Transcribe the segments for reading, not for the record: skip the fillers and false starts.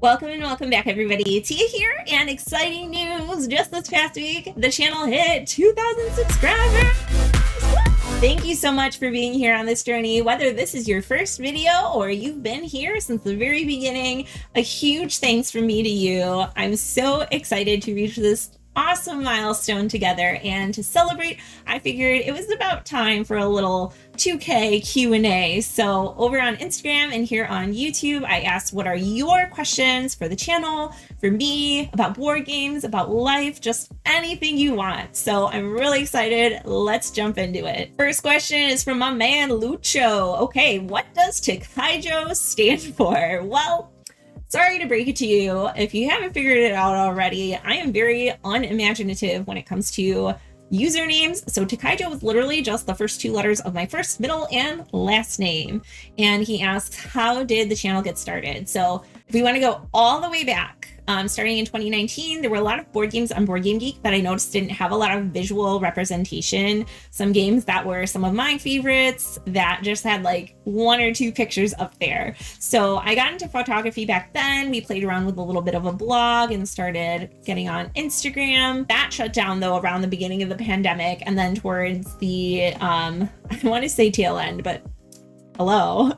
Welcome and welcome back, everybody. Tia here, and exciting news. Just this past week, the channel hit 2,000 subscribers. Thank you so much for being here on this journey. Whether this is your first video or you've been here since the very beginning, a huge thanks from me to you. I'm so excited to reach this awesome milestone together, and to celebrate, I figured it was about time for a little 2K Q&A. So over on Instagram and here on YouTube, I asked, what are your questions for the channel, for me, about board games, about life, just anything you want. So I'm really excited. Let's jump into it. First question is from my man Lucho. Okay, what does Takaijo stand for? Well, sorry to break it to you, if you haven't figured it out already, I am very unimaginative when it comes to usernames. So Takaijo was literally just the first two letters of my first, middle, and last name. And he asks, how did the channel get started? So if we want to go all the way back, starting in 2019, there were a lot of board games on Board Game Geek that I noticed didn't have a lot of visual representation. Some games that were some of my favorites that just had like one or two pictures up there. So I got into photography back then. We played around with a little bit of a blog and started getting on Instagram. That shut down though around the beginning of the pandemic, and then towards the, I want to say tail end, but hello.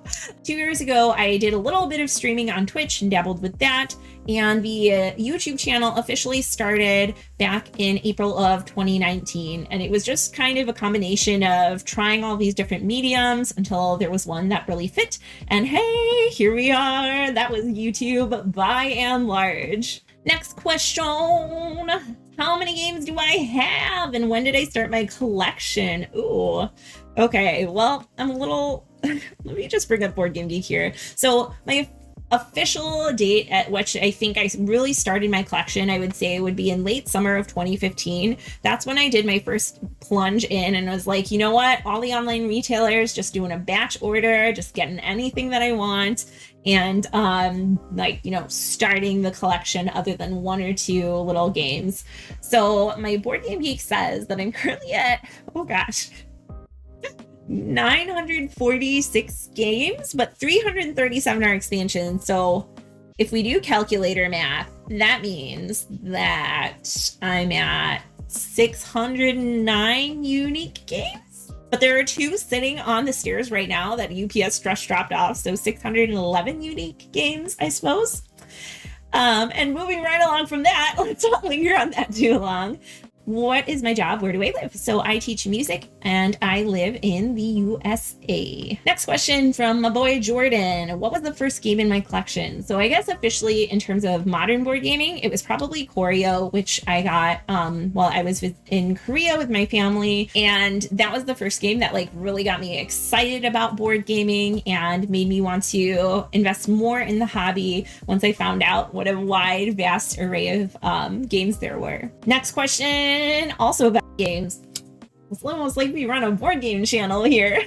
2 years ago, I did a little bit of streaming on Twitch and dabbled with that. And the YouTube channel officially started back in April of 2019. And it was just kind of a combination of trying all these different mediums until there was one that really fit. And hey, here we are. That was YouTube by and large. Next question. How many games do I have? And when did I start my collection? Ooh, okay. Well, I'm a little... Let me just bring up Board Game Geek here. So my official date at which I think I really started my collection, I would say would be in late summer of 2015. That's when I did my first plunge in and was like, you know what? All the online retailers just doing a batch order, just getting anything that I want. And starting the collection other than one or two little games. So my Board Game Geek says that I'm currently at, oh gosh, 946 games, but 337 are expansions. So if we do calculator math, that means that I'm at 609 unique games. But there are two sitting on the stairs right now that UPS just dropped off. So 611 unique games, I suppose. And moving right along from that, let's not linger on that too long. What is my job? Where do I live? So I teach music and I live in the USA. Next question from my boy Jordan. What was the first game in my collection? So I guess officially in terms of modern board gaming, it was probably Choreo, which I got while I was in Korea with my family. And that was the first game that like really got me excited about board gaming and made me want to invest more in the hobby once I found out what a wide, vast array of games there were. Next question. Also about games. It's almost like we run a board game channel here.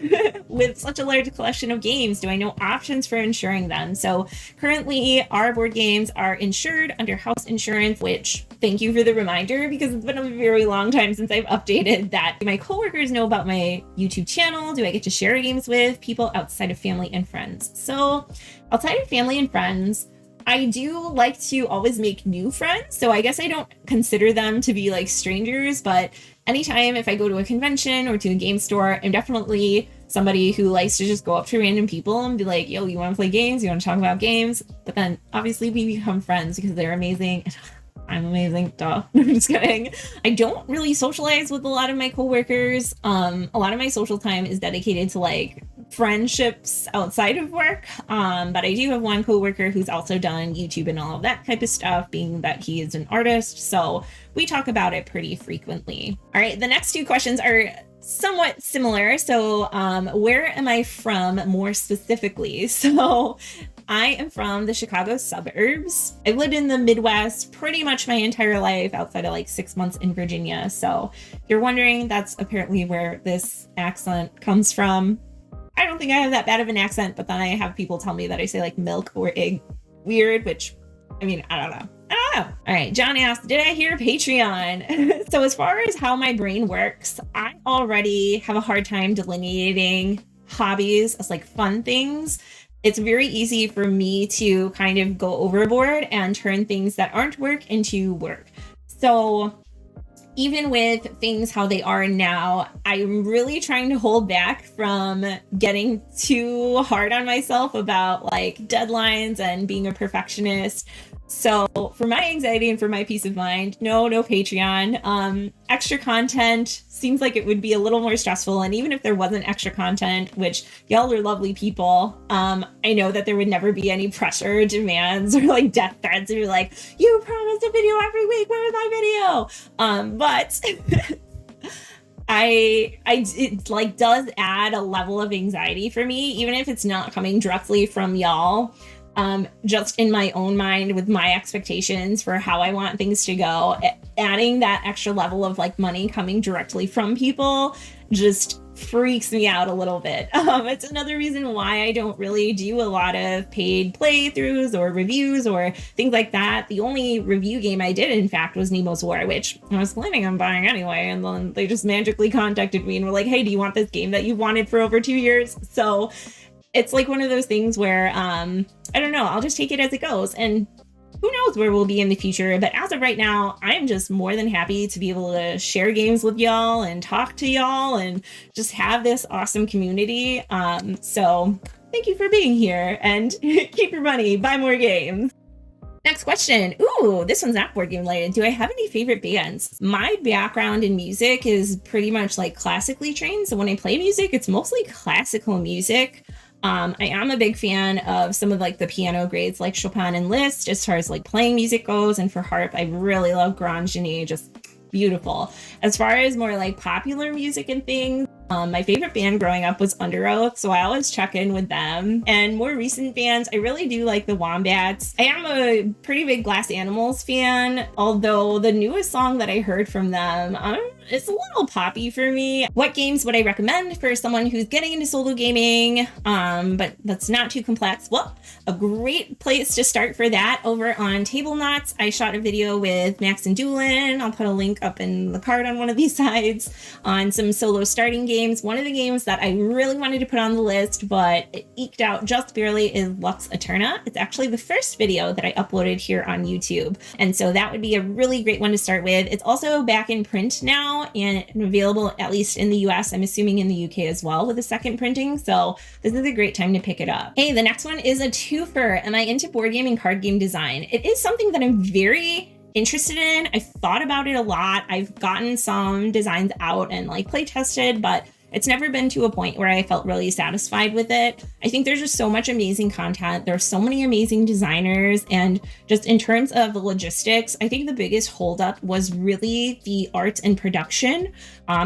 With such a large collection of games, do I know options for insuring them? So currently our board games are insured under house insurance, which thank you for the reminder because it's been a very long time since I've updated that. Do my coworkers know about my YouTube channel? Do I get to share games with people outside of family and friends? So outside of family and friends, I do like to always make new friends. So I guess I don't consider them to be like strangers, but anytime if I go to a convention or to a game store, I'm definitely somebody who likes to just go up to random people and be like, yo, you want to play games? You want to talk about games? But then obviously we become friends because they're amazing. I'm amazing. Duh. I'm just kidding. I don't really socialize with a lot of my coworkers. A lot of my social time is dedicated to like friendships outside of work. But I do have one coworker who's also done YouTube and all of that type of stuff, being that he is an artist. So we talk about it pretty frequently. All right. The next two questions are somewhat similar. So where am I from more specifically? So I am from the Chicago suburbs. I've lived in the Midwest pretty much my entire life outside of like 6 months in Virginia. So if you're wondering, that's apparently where this accent comes from. I don't think I have that bad of an accent, but then I have people tell me that I say like milk or egg weird, which I mean, I don't know. All right. John asked, did I hear Patreon? So as far as how my brain works, I already have a hard time delineating hobbies as like fun things it's very easy for me to kind of go overboard and turn things that aren't work into work. So even with things how they are now, I'm really trying to hold back from getting too hard on myself about like deadlines and being a perfectionist. So for my anxiety and for my peace of mind, no Patreon. Extra content seems like it would be a little more stressful. And even if there wasn't extra content, which y'all are lovely people, I know that there would never be any pressure, demands, or like death threats. Or like, you promised a video every week, where's my video? But it like does add a level of anxiety for me, even if it's not coming directly from y'all. Just in my own mind with my expectations for how I want things to go, adding that extra level of like money coming directly from people just freaks me out a little bit. It's another reason why I don't really do a lot of paid playthroughs or reviews or things like that. The only review game I did, in fact, was Nemo's War, which I was planning on buying anyway. And then they just magically contacted me and were like, hey, do you want this game that you've wanted for over 2 years? So it's like one of those things where, I don't know, I'll just take it as it goes. And who knows where we'll be in the future. But as of right now, I'm just more than happy to be able to share games with y'all and talk to y'all and just have this awesome community. So thank you for being here, and keep your money, buy more games. Next question. Ooh, this one's not board game related. Do I have any favorite bands? My background in music is pretty much like classically trained. So when I play music, it's mostly classical music. I am a big fan of some of like the piano grades like Chopin and Liszt as far as like playing music goes. And for harp, I really love Grand Genie, just beautiful. As far as more like popular music and things, my favorite band growing up was Under Oath, so I always check in with them. And more recent bands, I really do like the Wombats. I am a pretty big Glass Animals fan, although the newest song that I heard from them, it's a little poppy for me. What games would I recommend for someone who's getting into solo gaming, but that's not too complex? Well, a great place to start for that over on Table Knots. I shot a video with Max and Doolin. I'll put a link up in the card on one of these sides on some solo starting games. One of the games that I really wanted to put on the list, but it eked out just barely, is Lux Eterna. It's actually the first video that I uploaded here on YouTube. And so that would be a really great one to start with. It's also back in print now and available at least in the US. I'm assuming in the UK as well with a second printing. So this is a great time to pick it up. Hey, the next one is a twofer. Am I into board game and card game design? It is something that I'm very interested in. I've thought about it a lot. I've gotten some designs out and like play tested, but it's never been to a point where I felt really satisfied with it. I think there's just so much amazing content. There's so many amazing designers, and just in terms of the logistics, I think the biggest holdup was really the art and production.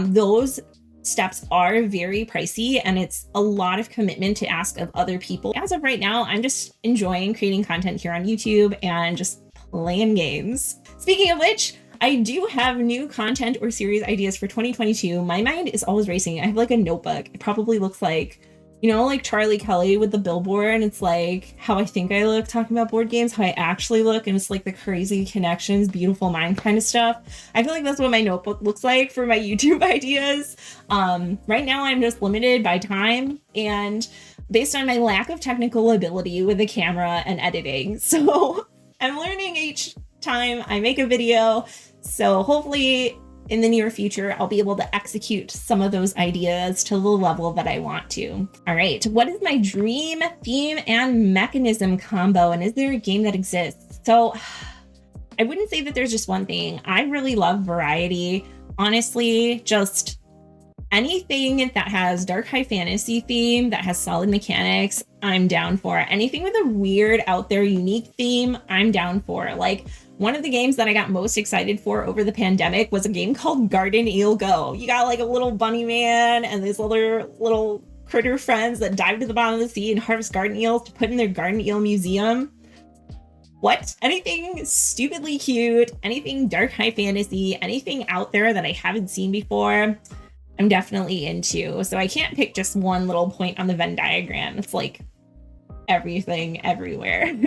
Those steps are very pricey, and it's a lot of commitment to ask of other people. As of right now, I'm just enjoying creating content here on YouTube and just playing games. Speaking of which, I do have new content or series ideas for 2022. My mind is always racing. I have like a notebook. It probably looks like, you know, like Charlie Kelly with the billboard, and it's like how I think I look talking about board games, how I actually look, and it's like the crazy connections, beautiful mind kind of stuff. I feel like that's what my notebook looks like for my YouTube ideas. Right now I'm just limited by time and based on my lack of technical ability with the camera and editing. So I'm learning each time I make a video. So hopefully in the near future, I'll be able to execute some of those ideas to the level that I want to. All right, what is my dream theme and mechanism combo? And is there a game that exists? So I wouldn't say that there's just one thing. I really love variety. Honestly, just anything that has dark high fantasy theme, that has solid mechanics, I'm down for. Anything with a weird, out there, unique theme, I'm down for. Like, one of the games that I got most excited for over the pandemic was a game called Garden Eel Go. You got like a little bunny man and these other little critter friends that dive to the bottom of the sea and harvest garden eels to put in their garden eel museum. What? Anything stupidly cute, anything dark high fantasy, anything out there that I haven't seen before, I'm definitely into. So I can't pick just one little point on the Venn diagram. It's like everything everywhere.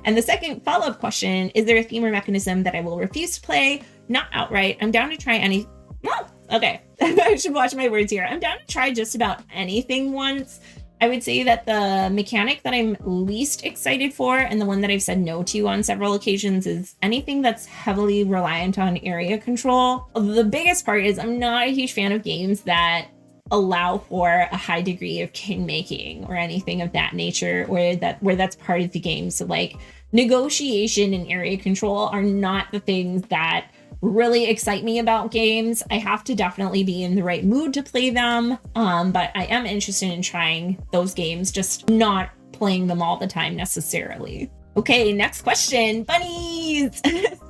And the second follow-up question, is there a theme or mechanism that I will refuse to play? Not outright. I'm down to try any... Oh, okay. I should watch my words here. I'm down to try just about anything once. I would say that the mechanic that I'm least excited for, and the one that I've said no to on several occasions, is anything that's heavily reliant on area control. The biggest part is I'm not a huge fan of games that allow for a high degree of kingmaking or anything of that nature, where that's part of the game. So like negotiation and area control are not the things that really excite me about games. I have to definitely be in the right mood to play them, but I am interested in trying those games, just not playing them all the time necessarily. Okay, next question, bunnies.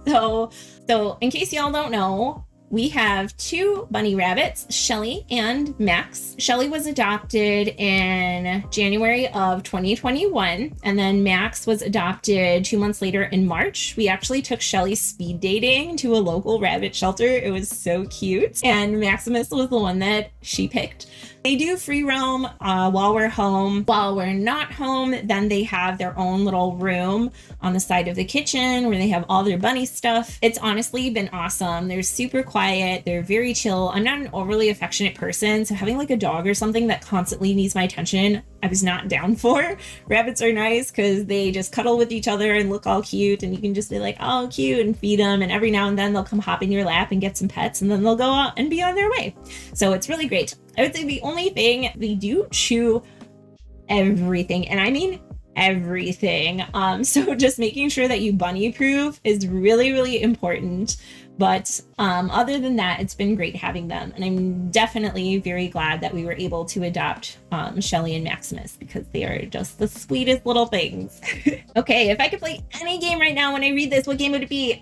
So in case y'all don't know, we have two bunny rabbits, Shelly and Max. Shelly was adopted in January of 2021, and then Max was adopted 2 months later in March. We actually took Shelly speed dating to a local rabbit shelter. It was so cute. And Maximus was the one that she picked. They do free roam while we're home. While we're not home, then they have their own little room on the side of the kitchen where they have all their bunny stuff. It's honestly been awesome. They're super quiet. They're very chill. I'm not an overly affectionate person, so having like a dog or something that constantly needs my attention, I was not down for. Rabbits are nice because they just cuddle with each other and look all cute, and you can just be like, oh, cute, and feed them. And every now and then they'll come hop in your lap and get some pets, and then they'll go out and be on their way. So it's really great. I would say the only thing, they do chew everything, and I mean everything. So just making sure that you bunny proof is really, really important. But other than that, it's been great having them. And I'm definitely very glad that we were able to adopt Shelly and Maximus, because they are just the sweetest little things. Okay, if I could play any game right now when I read this, what game would it be?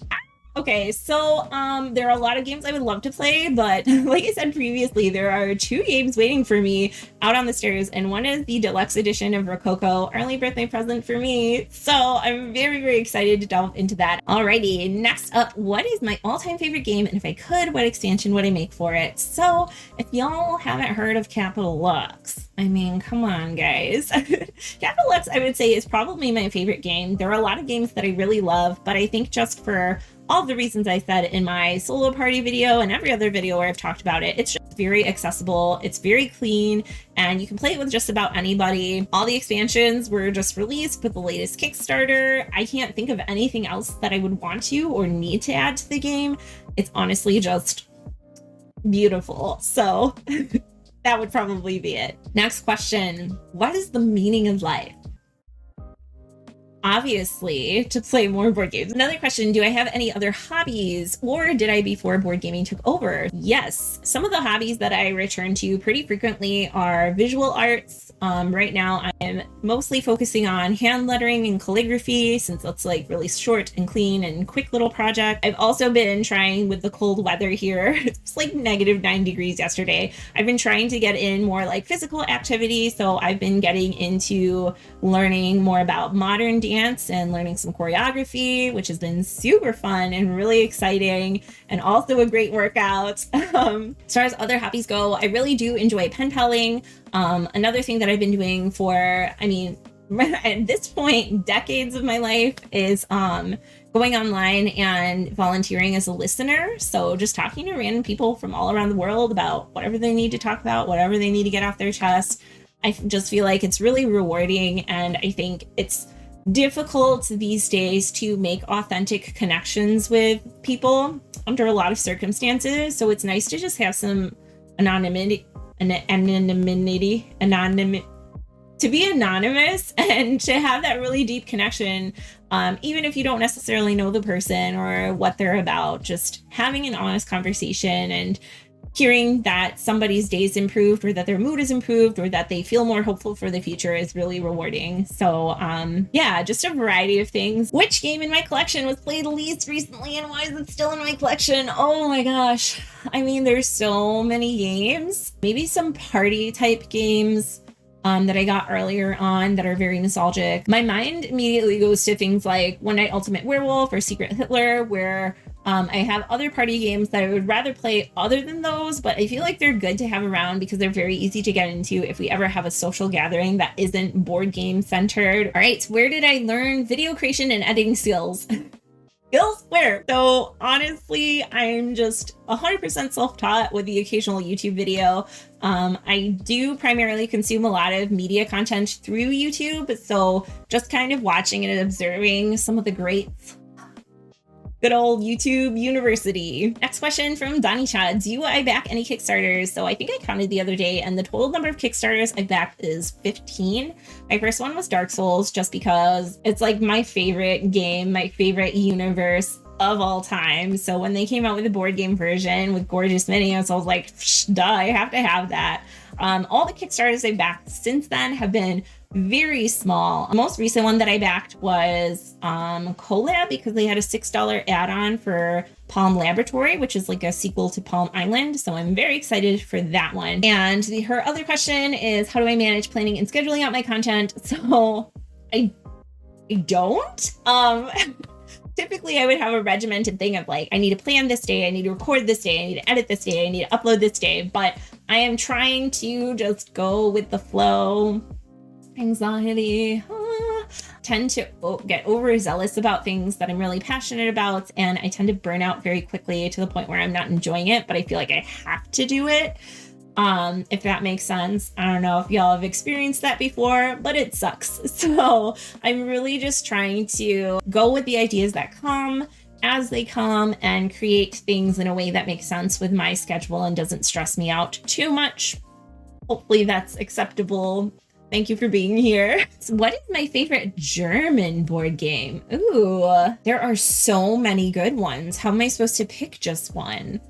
Okay, so there are a lot of games I would love to play, but like I said previously, there are two games waiting for me out on the stairs, and one is the deluxe edition of Rococo, early birthday present for me. So I'm very, very excited to delve into that. Alrighty, next up, what is my all-time favorite game? And if I could, what expansion would I make for it? So if y'all haven't heard of Capital Lux, I mean, come on, guys. Capital Lux, I would say, is probably my favorite game. There are a lot of games that I really love, but I think just for all the reasons I said in my solo party video and every other video where I've talked about it, it's just very accessible, it's very clean, and you can play it with just about anybody. All the expansions were just released with the latest Kickstarter. I can't think of anything else that I would want to or need to add to the game. It's honestly just beautiful. So that would probably be it. Next question. What is the meaning of life? Obviously, to play more board games. Another question, do I have any other hobbies, or did I before board gaming took over? Yes, some of the hobbies that I return to pretty frequently are visual arts. Right now, I'm mostly focusing on hand lettering and calligraphy, since that's like really short and clean and quick little project. I've also been trying, with the cold weather here, it's like -9 degrees yesterday. I've been trying to get in more like physical activity. So I've been getting into learning more about modern dance and learning some choreography, which has been super fun and really exciting, and also a great workout. As far as other hobbies go, I really do enjoy pen paling. Another thing that I've been doing for, I mean, at this point, decades of my life is going online and volunteering as a listener. So just talking to random people from all around the world about whatever they need to talk about, whatever they need to get off their chest. I just feel like it's really rewarding, and I think it's difficult these days to make authentic connections with people under a lot of circumstances. So it's nice to just have some anonymity, to be anonymous and to have that really deep connection, even if you don't necessarily know the person or what they're about. Just having an honest conversation and hearing that somebody's day's improved, or that their mood is improved, or that they feel more hopeful for the future is really rewarding. So yeah, just a variety of things. Which game in my collection was played least recently, and why is it still in my collection? Oh my gosh. I mean, there's so many games. Maybe some party type games that I got earlier on that are very nostalgic. My mind immediately goes to things like One Night Ultimate Werewolf or Secret Hitler, where I have other party games that I would rather play other than those, but I feel like they're good to have around because they're very easy to get into if we ever have a social gathering that isn't board game centered. All right, where did I learn video creation and editing skills? elsewhere. So honestly, I'm just 100% self-taught with the occasional YouTube video. I do primarily consume a lot of media content through YouTube, so just kind of watching and observing some of the greats. Good old YouTube University. Next question from Donnie Chad. Do I back any Kickstarters? So I think I counted the other day, and the total number of Kickstarters I backed is 15. My first one was Dark Souls, just because it's like my favorite game, my favorite universe of all time. So when they came out with the board game version with gorgeous minions, I was like, duh, I have to have that. All the Kickstarters I've backed since then have been very small. The most recent one that I backed was Collab, because they had a $6 add-on for Palm Laboratory, which is like a sequel to Palm Island. So I'm very excited for that one. And her other question is, how do I manage planning and scheduling out my content? So I don't. Typically, I would have a regimented thing of like, I need to plan this day, I need to record this day, I need to edit this day, I need to upload this day. But I am trying to just go with the flow. Anxiety. Tend to get overzealous about things that I'm really passionate about, and I tend to burn out very quickly to the point where I'm not enjoying it, but I feel like I have to do it. If that makes sense. I don't know if y'all have experienced that before, but it sucks. So I'm really just trying to go with the ideas that come as they come and create things in a way that makes sense with my schedule and doesn't stress me out too much. Hopefully that's acceptable. Thank you for being here. So what is my favorite German board game? Ooh, there are so many good ones. How am I supposed to pick just one?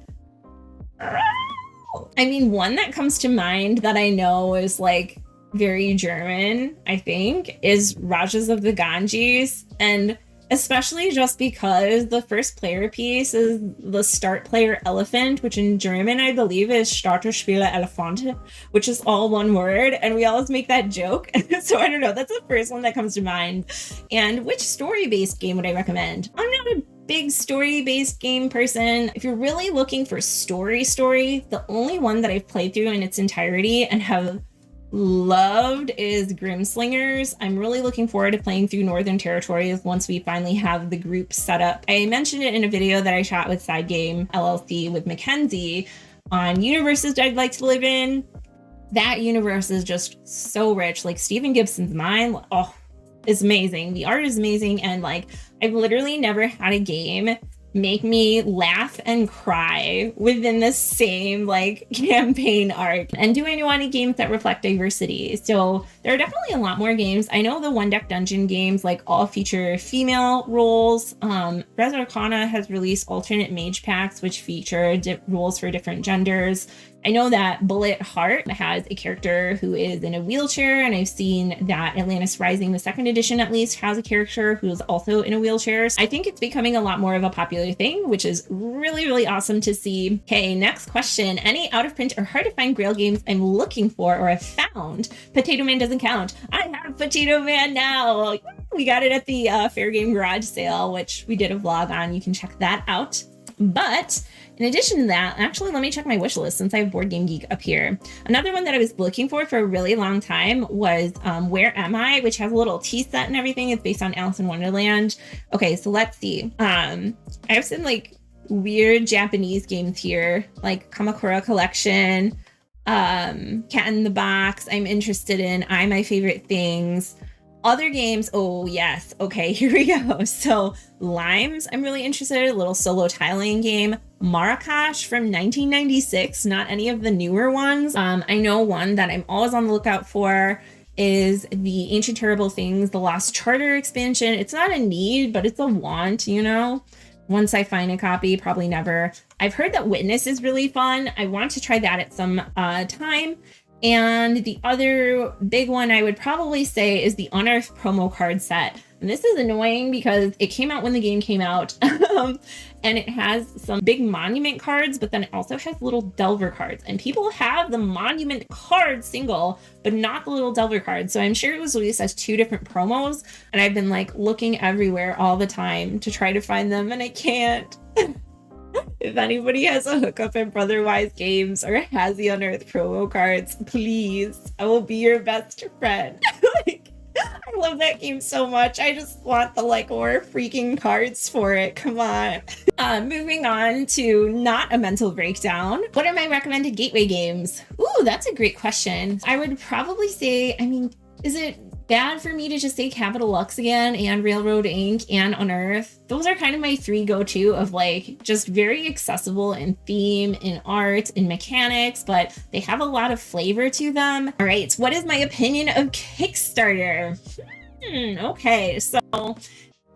I mean, one that comes to mind that I know is like very German, I think, is Rajas of the Ganges. And especially just because the first player piece is the start player elephant, which in German, I believe, is Starterspieler Elefant, which is all one word. And we always make that joke. So I don't know. That's the first one that comes to mind. And which story-based game would I recommend? I'm not a big story-based game person. If you're really looking for story, the only one that I've played through in its entirety and have loved is Grimslingers. I'm really looking forward to playing through Northern Territories once we finally have the group set up. I mentioned it in a video that I shot with Side Game LLC with Mackenzie on universes I'd like to live in. That universe is just so rich. Like Stephen Gibson's Mind, oh, it's amazing. The art is amazing, and like I've literally never had a game make me laugh and cry within the same like campaign arc. And do I know any games that reflect diversity? So there are definitely a lot more games. I know the one deck dungeon games like all feature female roles. Res Arcana has released alternate mage packs which feature rules for different genders. I know that Bullet Heart has a character who is in a wheelchair, and I've seen that Atlantis Rising, the second edition at least, has a character who's also in a wheelchair. So I think it's becoming a lot more of a popular thing, which is really, really awesome to see. Okay, next question. Any out of print or hard to find Grail games I'm looking for or have found? Potato Man doesn't count. I have Potato Man now. We got it at the Fair Game Garage sale, which we did a vlog on. You can check that out. But in addition to that, actually, let me check my wish list since I have Board Game Geek up here. Another one that I was looking for a really long time was Where Am I, which has a little tea set and everything. It's based on Alice in Wonderland. Okay, so let's see. I have some like weird Japanese games here, like Kamakura Collection, Cat in the Box. I'm interested in My Favorite Things. Other games, oh yes, okay, here we go. So Limes, I'm really interested in, a little solo tiling game. Marrakesh from 1996, not any of the newer ones. I know one that I'm always on the lookout for is the Ancient Terrible Things, the Lost Charter expansion. It's not a need, but it's a want, you know? Once I find a copy, probably never. I've heard that Witness is really fun. I want to try that at some time. And the other big one I would probably say is the Unearthed promo card set. And this is annoying because it came out when the game came out. And it has some big monument cards, but then it also has little Delver cards. And people have the monument card single, but not the little Delver cards. So I'm sure it was released as two different promos. And I've been like looking everywhere all the time to try to find them, and I can't. If anybody has a hookup in Brotherwise Games or has the Unearthed promo cards, please, I will be your best friend. Like, I love that game so much. I just want the like more freaking cards for it. Come on. Moving on to not a mental breakdown. What are my recommended gateway games? Ooh, that's a great question. I would probably say, I mean, is it bad for me to just say Capital Lux again and Railroad Inc. and Unearth? Those are kind of my three go-to of like just very accessible in theme, in art, in mechanics, but they have a lot of flavor to them. All right, what is my opinion of Kickstarter? Okay, so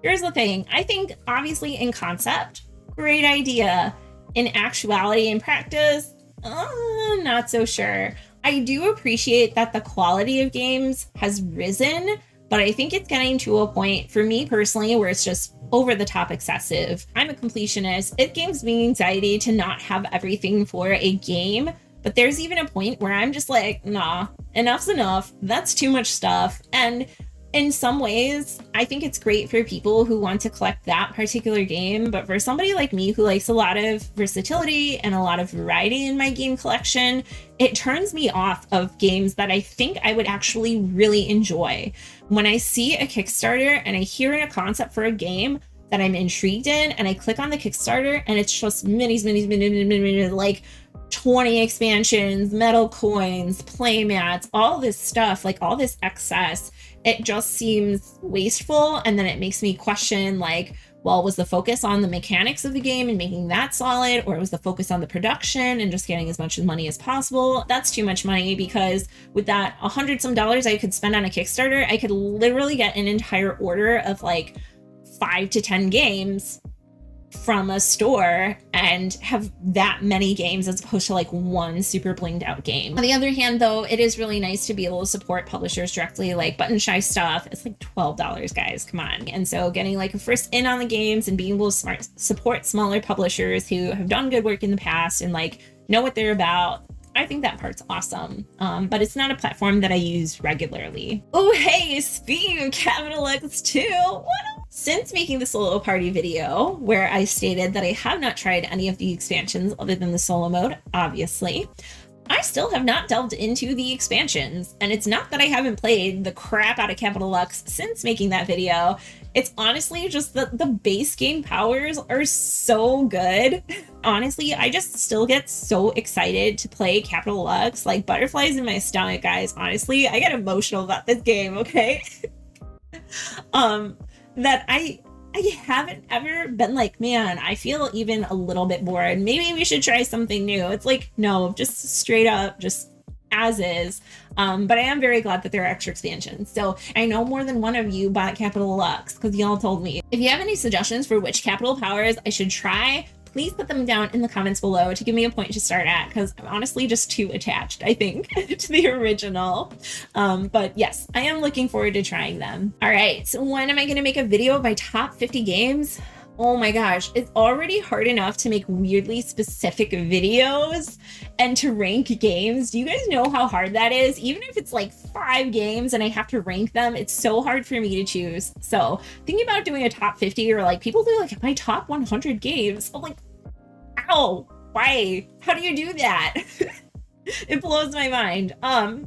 here's the thing. I think obviously in concept, great idea. In actuality and practice, not so sure. I do appreciate that the quality of games has risen, but I think it's getting to a point for me personally where it's just over the top excessive. I'm a completionist. It gives me anxiety to not have everything for a game, but there's even a point where I'm just like, nah, enough's enough. That's too much stuff. And in some ways, I think it's great for people who want to collect that particular game, but for somebody like me who likes a lot of versatility and a lot of variety in my game collection, it turns me off of games that I think I would actually really enjoy. When I see a Kickstarter and I hear a concept for a game that I'm intrigued in, and I click on the Kickstarter and it's just minis, like 20 expansions, metal coins, playmats, all this stuff, like all this excess, it just seems wasteful. And then it makes me question, like, well, was the focus on the mechanics of the game and making that solid, or was the focus on the production and just getting as much money as possible? That's too much money, because with that $100 I could spend on a Kickstarter, I could literally get an entire order of like 5 to 10 games from a store and have that many games as opposed to like one super blinged out game. On the other hand, though, it is really nice to be able to support publishers directly, like Button Shy stuff. It's like $12, guys, come on. And so getting like a first in on the games and being able to support smaller publishers who have done good work in the past and like know what they're about, I think that part's awesome. But it's not a platform that I use regularly. Oh, hey, speaking of Capital X 2, what since making the solo party video, where I stated that I have not tried any of the expansions other than the solo mode, obviously, I still have not delved into the expansions. And it's not that I haven't played the crap out of Capital Lux since making that video. It's honestly just that the base game powers are so good. Honestly, I just still get so excited to play Capital Lux, like butterflies in my stomach, guys. Honestly, I get emotional about this game, okay? That I haven't ever been like, man, I feel even a little bit bored. Maybe we should try something new. It's like, no, just straight up, just as is. But I am very glad that there are extra expansions. So I know more than one of you bought Capital Lux because y'all told me. If you have any suggestions for which capital powers I should try, please put them down in the comments below to give me a point to start at, because I'm honestly just too attached, I think, to the original. But yes, I am looking forward to trying them. All right, so when am I going to make a video of my top 50 games? Oh my gosh, it's already hard enough to make weirdly specific videos and to rank games. Do you guys know how hard that is? Even if it's like 5 games and I have to rank them, it's so hard for me to choose. So thinking about doing a top 50, or like people do like my top 100 games, I'm like, ow, why? How do you do that? It blows my mind.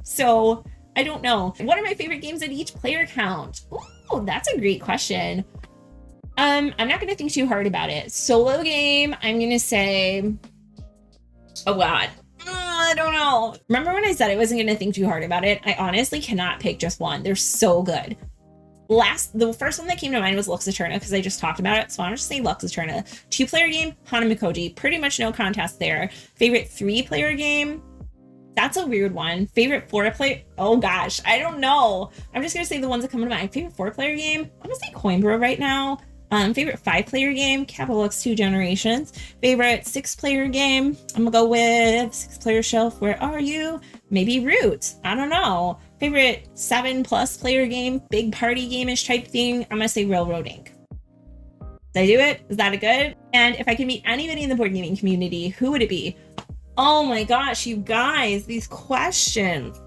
So I don't know. What are my favorite games at each player count? Oh, that's a great question. I'm not going to think too hard about it. Solo game, I'm going to say, oh God, I don't know. Remember when I said I wasn't going to think too hard about it? I honestly cannot pick just one. They're so good. The first one that came to mind was Lux Eterna because I just talked about it. So I'm just say Lux Eterna. 2-player game, Hanamikoji. Pretty much no contest there. Favorite 3-player game? That's a weird one. Favorite 4-player? Oh gosh, I don't know. I'm just going to say the ones that come to mind. Favorite 4-player game? I'm going to say Coimbra right now. Favorite 5-player game, Capital Lux 2 Generations. Favorite 6-player game, I'm gonna go with 6-player Shelf, Where Are You? Maybe Root, I don't know. Favorite 7+ player game, big party game-ish type thing, I'm gonna say Railroad Inc. Did I do it? Is that a good? And if I could meet anybody in the board gaming community, who would it be? Oh my gosh, you guys, these questions.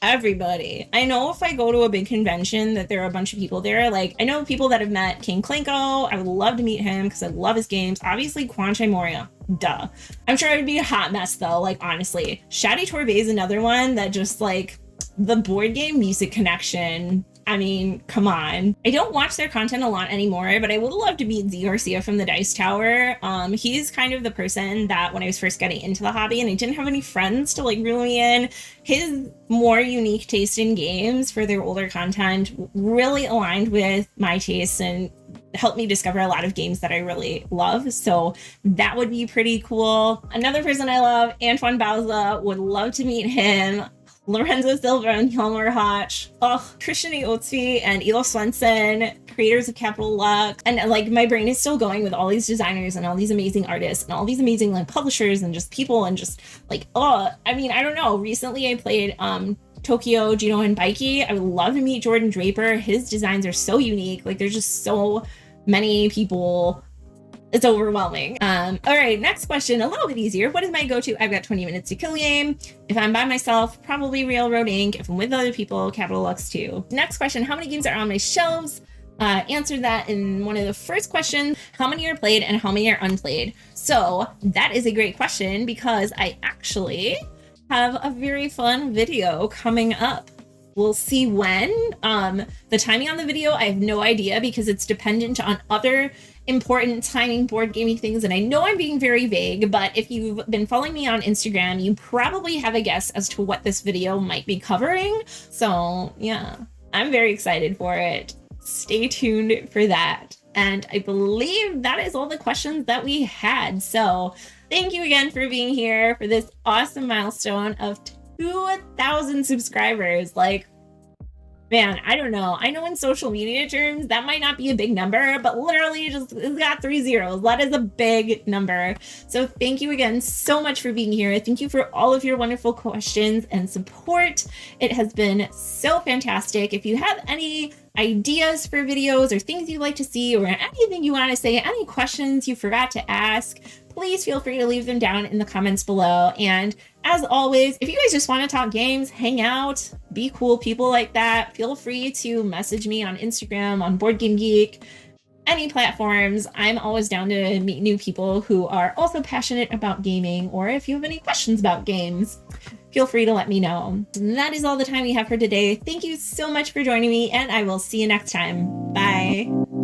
Everybody. I know if I go to a big convention that there are a bunch of people there. Like, I know people that have met King Klinko. I would love to meet him because I love his games. Obviously, Kwanchai Moria. Duh. I'm sure it would be a hot mess though, like honestly. Shadi Torbay is another one that just like the board game music connection. I mean, come on. I don't watch their content a lot anymore, but I would love to meet Z Garcia from the Dice Tower. He's kind of the person that when I was first getting into the hobby and I didn't have any friends to like reel me in, his more unique taste in games for their older content really aligned with my tastes and helped me discover a lot of games that I really love. So that would be pretty cool. Another person I love, Antoine Bauza, would love to meet him. Lorenzo Silva and Hjalmar Hotch, Christian Oatsby and Elo Swenson, creators of Capital Luck. And like my brain is still going with all these designers and all these amazing artists and all these amazing like publishers and just people and just like, I mean, I don't know. Recently I played Tokyo, Gino and Bikey. I would love to meet Jordan Draper. His designs are so unique. Like there's just so many people. It's overwhelming. All right, next question, a little bit easier. What is my go-to? I've got 20 minutes to kill game. If I'm by myself, probably Railroad Inc. If I'm with other people, Capital Lux 2. Next question, how many games are on my shelves? Answered that in one of the first questions. How many are played and how many are unplayed? So that is a great question because I actually have a very fun video coming up. We'll see when. The timing on the video, I have no idea because it's dependent on other important timing board gaming things. And I know I'm being very vague, but if you've been following me on Instagram, you probably have a guess as to what this video might be covering. So yeah, I'm very excited for it. Stay tuned for that. And I believe that is all the questions that we had. So thank you again for being here for this awesome milestone of 2,000 subscribers. Like, man, I don't know. I know in social media terms, that might not be a big number, but literally just it's got 3 zeros. That is a big number. So thank you again so much for being here. Thank you for all of your wonderful questions and support. It has been so fantastic. If you have any ideas for videos or things you'd like to see or anything you want to say, any questions you forgot to ask, please feel free to leave them down in the comments below. And as always, if you guys just want to talk games, hang out, be cool people like that, feel free to message me on Instagram, on Board Game Geek, any platforms. I'm always down to meet new people who are also passionate about gaming, or if you have any questions about games, feel free to let me know. And that is all the time we have for today. Thank you so much for joining me, and I will see you next time. Bye.